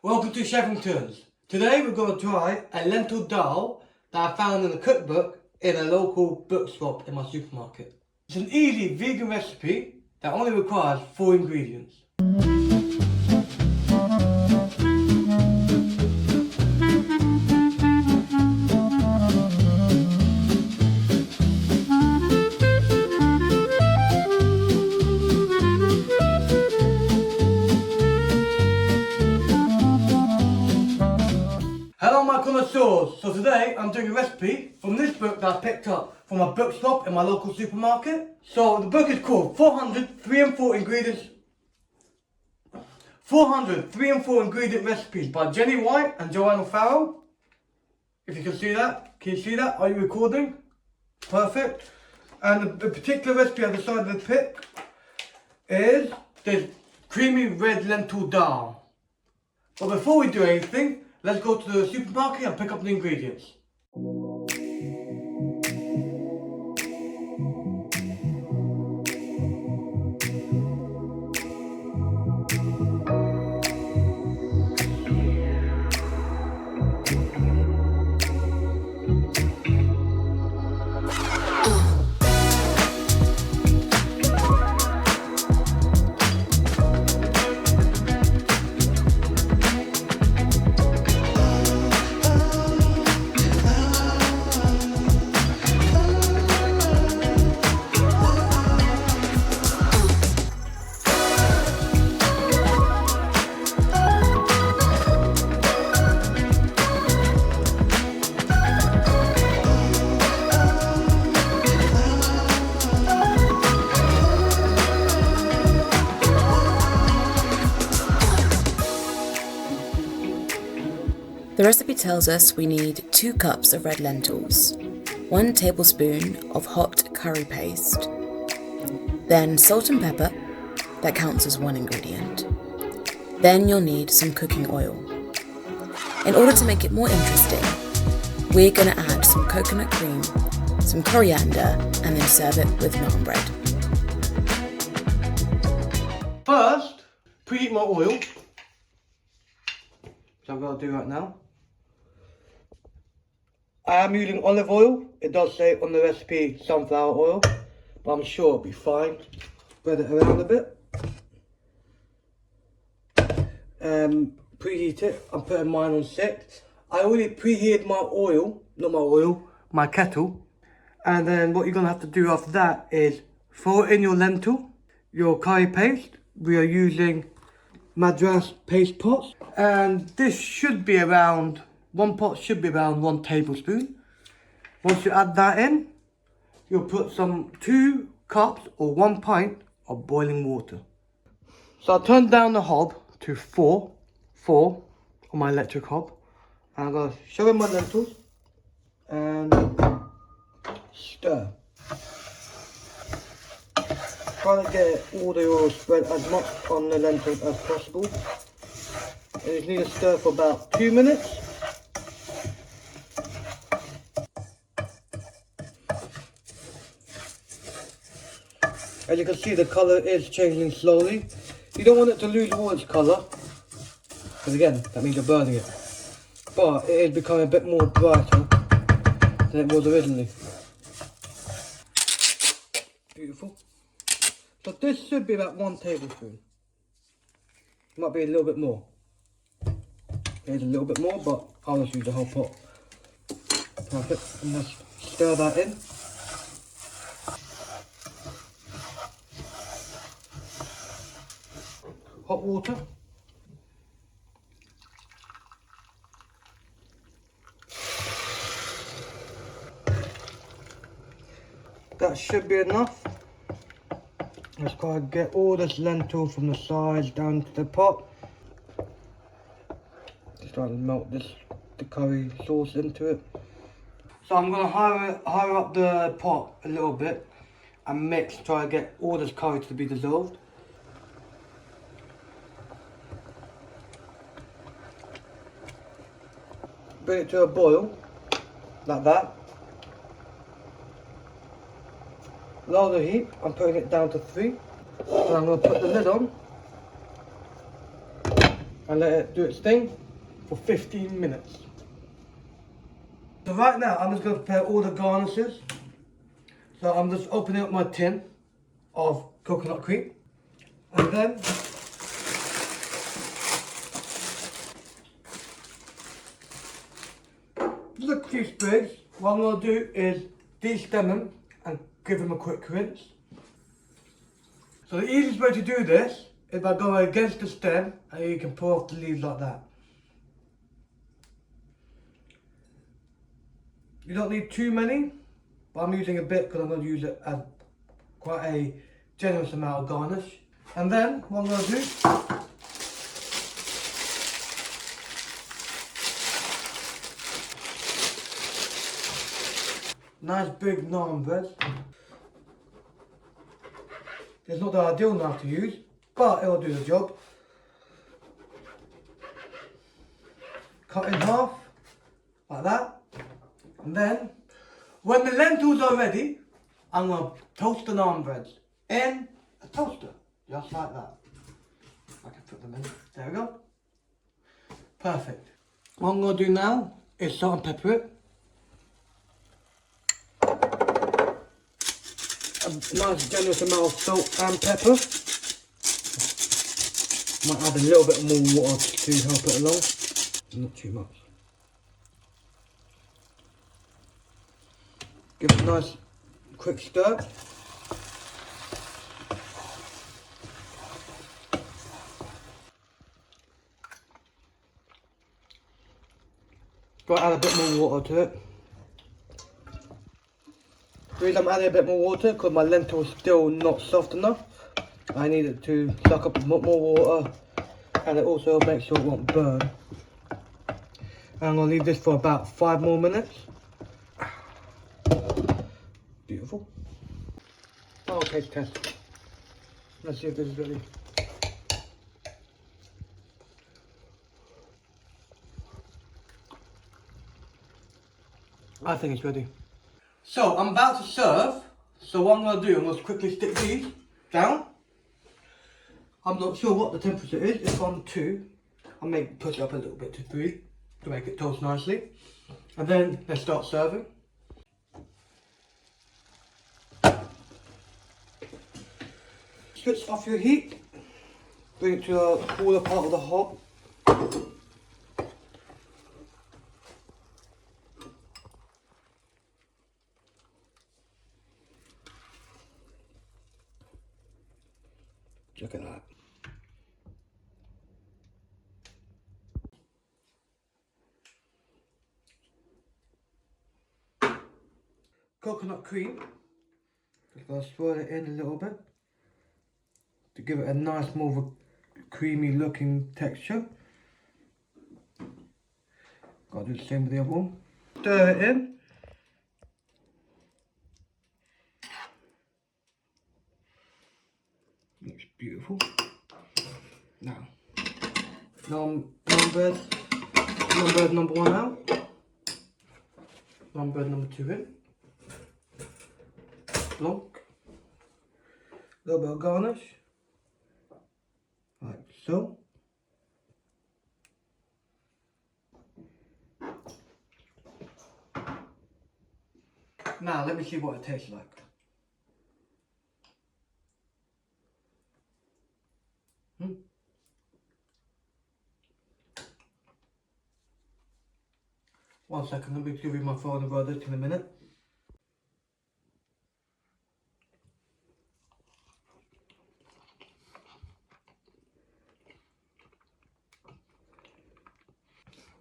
Welcome to Cheffington's. Today we're going to try a lentil dal that I found in a cookbook in a local bookshop in my supermarket. It's an easy vegan recipe that only requires 4 ingredients. Hello my connoisseurs, so today I'm doing a recipe from this book that I picked up from a bookshop in my local supermarket. So the book is called 400 3 and 4 ingredients 400 3 and 4 ingredient recipes by Jenny White and Joanna Farrow. If you can see that, Are you recording? Perfect. And the particular recipe I decided to pick is this creamy red lentil dal. But before we do anything, let's go to the supermarket and pick up the ingredients. The recipe tells us we need 2 cups of red lentils, 1 tablespoon of hot curry paste, then salt and pepper, that counts as 1 ingredient. Then you'll need some cooking oil. In order to make it more interesting, we're going to add some coconut cream, some coriander, and then serve it with naan bread. First, preheat my oil, which I'm going to do right now. I am using olive oil. It does say on the recipe sunflower oil, but I'm sure it'll be fine. Spread it around a bit. Preheat it. I'm putting mine on 6. I already preheated my kettle. And then what you're going to have to do after that is throw in your lentil, your curry paste. We are using Madras paste pots. And this should be around, 1 pot should be around 1 tablespoon. Once you add that in, you'll put some 2 cups or 1 pint of boiling water. So I'll turn down the hob to 4 on my electric hob. And I'm going to show in my lentils and stir. Try to get all the oil spread as much on the lentils as possible. You just need to stir for about 2 minutes. As you can see, the colour is changing slowly. You don't want it to lose all its colour, because again, that means you're burning it. But it is becoming a bit more brighter than it was originally. Beautiful. So this should be about 1 tablespoon. Might be a little bit more. There's a little bit more, but I'll just use the whole pot. Perfect. And let's stir that in. Hot water. That should be enough. Let's go and get all this lentil from the sides down to the pot. Just try to melt the curry sauce into it. So I'm going to higher up the pot a little bit and mix, try to get all this curry to be dissolved. Bring it to a boil, like that. Lower the heat, I'm putting it down to 3. And I'm going to put the lid on and let it do its thing for 15 minutes. So right now I'm just going to prepare all the garnishes. So I'm just opening up my tin of coconut cream, and then just a few sprigs. What I'm going to do is de-stem them and give them a quick rinse. So the easiest way to do this is by going against the stem, and you can pull off the leaves like that. You don't need too many, but I'm using a bit because I'm going to use it as quite a generous amount of garnish. And then what I'm going to do, nice big naan bread. It's not the ideal knife to use, but it will do the job. Cut in half, like that. And then, when the lentils are ready, I'm going to toast the naan breads in a toaster, just like that. I can put them in. There we go. Perfect. What I'm going to do now is salt and pepper it. A nice generous amount of salt and pepper. Might add a little bit more water to help it along. Not too much. Give it a nice quick stir. Got to add a bit more water to it. The reason I'm adding a bit more water because my lentil is still not soft enough. I need it to suck up more water, and it also makes sure it won't burn. And I'm going to leave this for about 5 more minutes. Beautiful. Oh, taste test. Let's see if this is ready. I think it's ready. So I'm about to serve. So what I'm going to do, I'm going to quickly stick these down. I'm not sure what the temperature is. It's on 2. I may push it up a little bit to 3 to make it toast nicely. And then let's start serving. Switch off your heat. Bring it to a cooler part of the hob. Look at that. Coconut cream. Just gonna swirl it in a little bit to give it a nice, more of a creamy looking texture. Gotta do the same with the other one. Stir it in. Looks beautiful. Now, naan bread number 1 out. Naan bread number 2 in. Blanc. A little bit of garnish. Like so. Now, let me see what it tastes like. One second, let me give you my phone about this in a minute.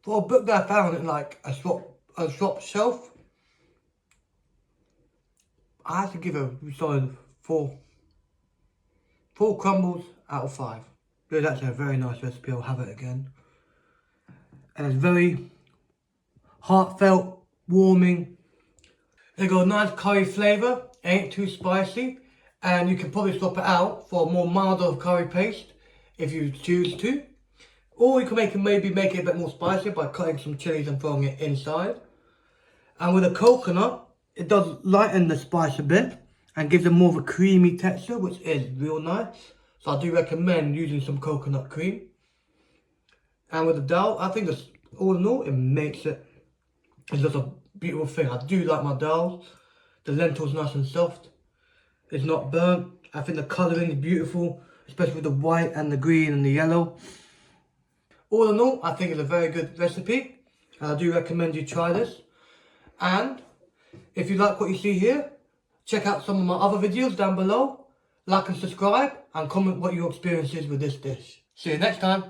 For a book that I found in like a shop shelf, I have to give a solid 4 crumbles out of 5. It's actually a very nice recipe, I'll have it again. And it's very heartfelt, warming. They got a nice curry flavour, ain't too spicy, and you can probably swap it out for a more milder curry paste if you choose to. Or you can maybe make it a bit more spicy by cutting some chilies and throwing it inside. And with a coconut, it does lighten the spice a bit and gives it more of a creamy texture, which is real nice. So I do recommend using some coconut cream. And with the dal, I think that's, all in all, it makes it, it's just a beautiful thing. I do like my dal. The lentils nice and soft. It's not burnt. I think the colouring is beautiful, especially with the white and the green and the yellow. All in all, I think it's a very good recipe. And I do recommend you try this. And if you like what you see here, check out some of my other videos down below. Like and subscribe and comment what your experience is with this dish. See you next time.